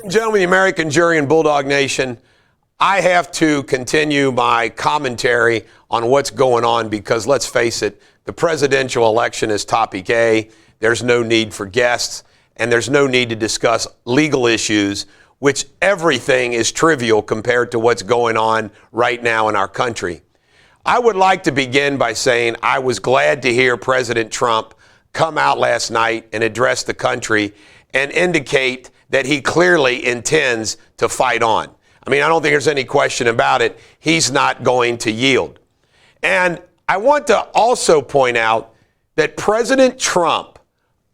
Gentlemen, the American jury and Bulldog Nation, I have to continue my commentary on what's going on because, let's face it, the presidential election is topic A. There's no need for guests, and there's no need to discuss legal issues, which everything is trivial compared to what's going on right now in our country. I would like to begin by saying I was glad to hear President Trump come out last night and address the country and indicate that he clearly intends to fight on. I mean, I don't think there's any question about it. He's not going to yield. And I want to also point out that President Trump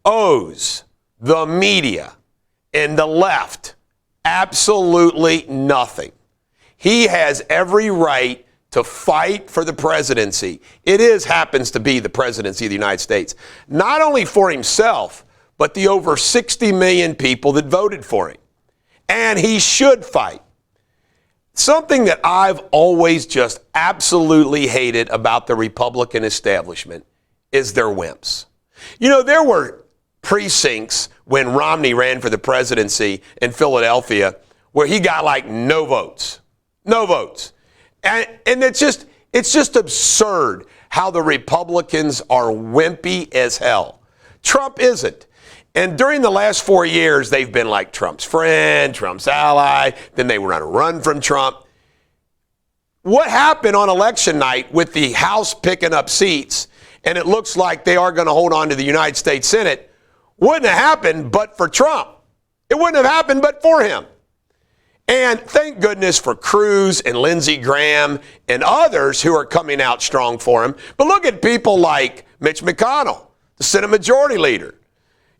owes the media and the left absolutely nothing. He has every right to fight for the presidency. It happens to be the presidency of the United States, not only for himself, but the over 60 million people that voted for him. And he should fight. Something that I've always just absolutely hated about the Republican establishment is their wimps. You know, there were precincts when Romney ran for the presidency in Philadelphia where he got like no votes. No votes. And it's just absurd how the Republicans are wimpy as hell. Trump isn't. And during the last 4 years, they've been like Trump's friend, Trump's ally. Then they were on a run from Trump. What happened on election night with the House picking up seats, and it looks like they are going to hold on to the United States Senate, wouldn't have happened but for Trump. It wouldn't have happened but for him. And thank goodness for Cruz and Lindsey Graham and others who are coming out strong for him. But look at people like Mitch McConnell, the Senate Majority Leader.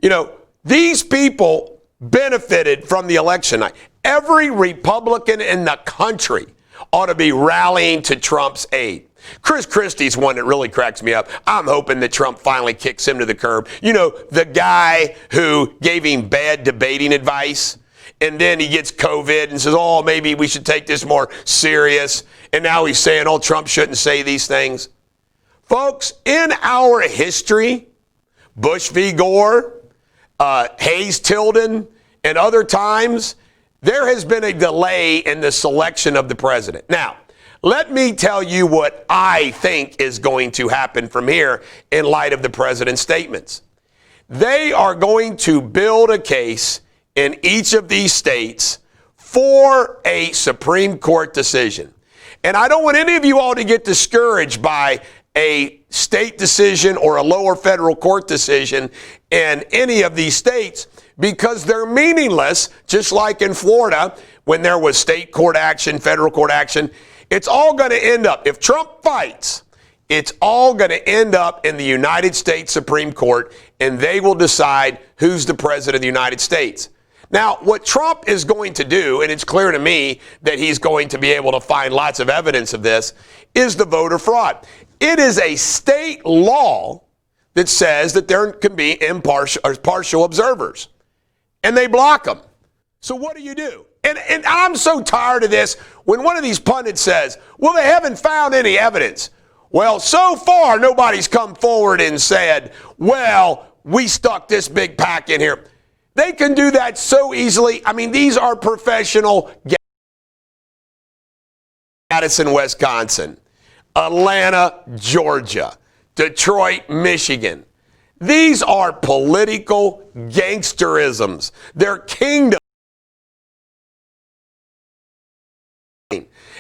You know, these people benefited from the election night. Every Republican in the country ought to be rallying to Trump's aid. Chris Christie's one that really cracks me up. I'm hoping that Trump finally kicks him to the curb. You know, the guy who gave him bad debating advice, and then he gets COVID and says, oh, maybe we should take this more serious. And now he's saying, oh, Trump shouldn't say these things. Folks, in our history, Bush v. Gore, Hayes Tilden, and other times, there has been a delay in the selection of the president. Now, let me tell you what I think is going to happen from here in light of the president's statements. They are going to build a case in each of these states for a Supreme Court decision. And I don't want any of you all to get discouraged by a state decision or a lower federal court decision in any of these states, because they're meaningless, just like in Florida when there was state court action, federal court action. It's all going to end up, if Trump fights, it's all going to end up in the United States Supreme Court, and they will decide who's the president of the United States. Now, what Trump is going to do, and it's clear to me that he's going to be able to find lots of evidence of this, is the voter fraud. It is a state law that says that there can be impartial or partial observers, and they block them. So what do? And I'm so tired of this when one of these pundits says, well, they haven't found any evidence. Well, so far, nobody's come forward and said, well, we stuck this big pack in here. They can do that so easily. I mean, these are professional. Madison, Wisconsin, Atlanta, Georgia, Detroit, Michigan. These are political gangsterisms. They're kingdoms.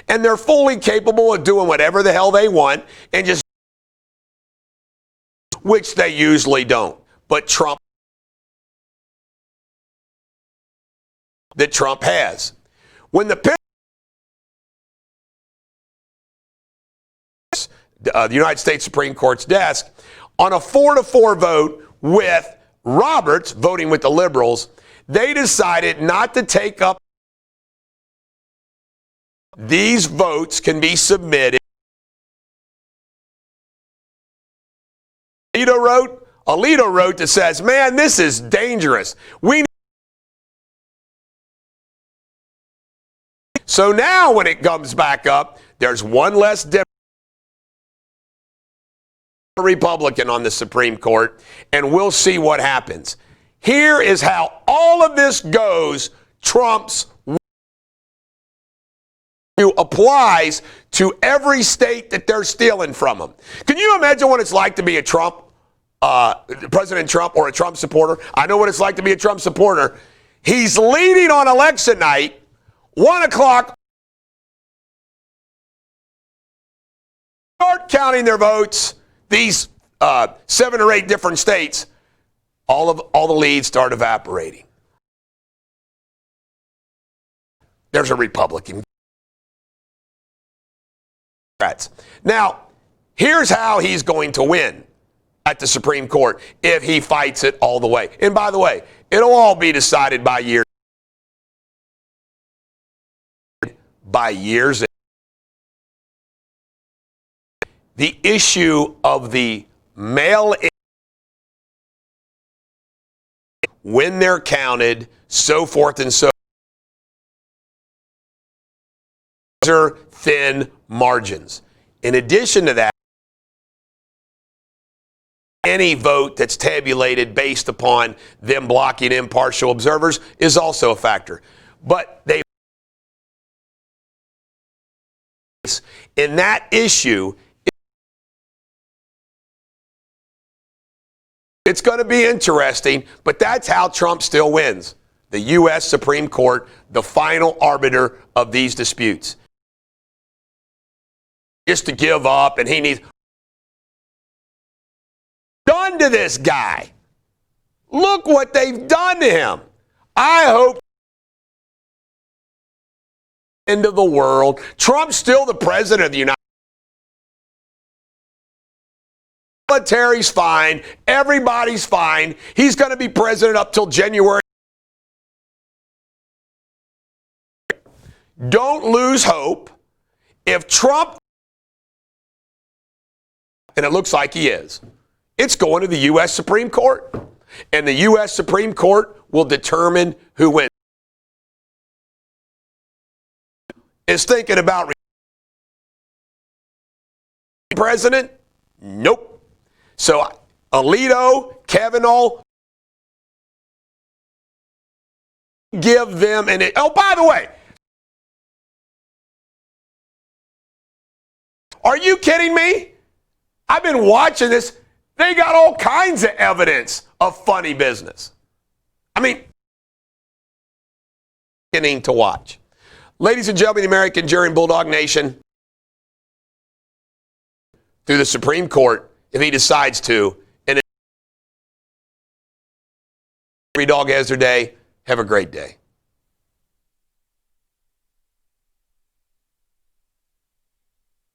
And they're fully capable of doing whatever the hell they want, and just, which they usually don't. But Trump has. When the United States Supreme Court's desk, on a 4-4 vote with Roberts voting with the liberals, they decided not to take up. These votes can be submitted. Alito wrote that says, man, this is dangerous. So now when it comes back up, there's one less Republican on the Supreme Court, and we'll see what happens. Here is how all of this goes Trump's applies to every state that they're stealing from them. Can you imagine what it's like to be a President Trump or a Trump supporter? I know what it's like to be a Trump supporter. He's leading on election night, 1 o'clock. Start counting their votes, these 7 or 8 different states, all the leads start evaporating. There's a Republican. Now, here's how he's going to win at the Supreme Court if he fights it all the way. And by the way, it'll all be decided by years. The issue of the mail-in, when they're counted, so forth and so on, thin margins. In addition to that, any vote that's tabulated based upon them blocking impartial observers is also a factor. But in that issue, it's going to be interesting, but that's how Trump still wins. The U.S. Supreme Court, the final arbiter of these disputes. Just to give up, and he needs done to this guy. Look what they've done to him. I hope end of the world. Trump's still the president of the United States. Military's fine. Everybody's fine. He's going to be president up till January. Don't lose hope. If Trump, and it looks like he is, it's going to the U.S. Supreme Court. And the U.S. Supreme Court will determine who wins. Is thinking about president? Nope. So Alito, Kavanaugh, give them an. Oh, by the way, are you kidding me? I've been watching this. They got all kinds of evidence of funny business. I mean, beginning to watch. Ladies and gentlemen, the American jury and Bulldog Nation, through the Supreme Court, if he decides to, and every dog has their day, have a great day.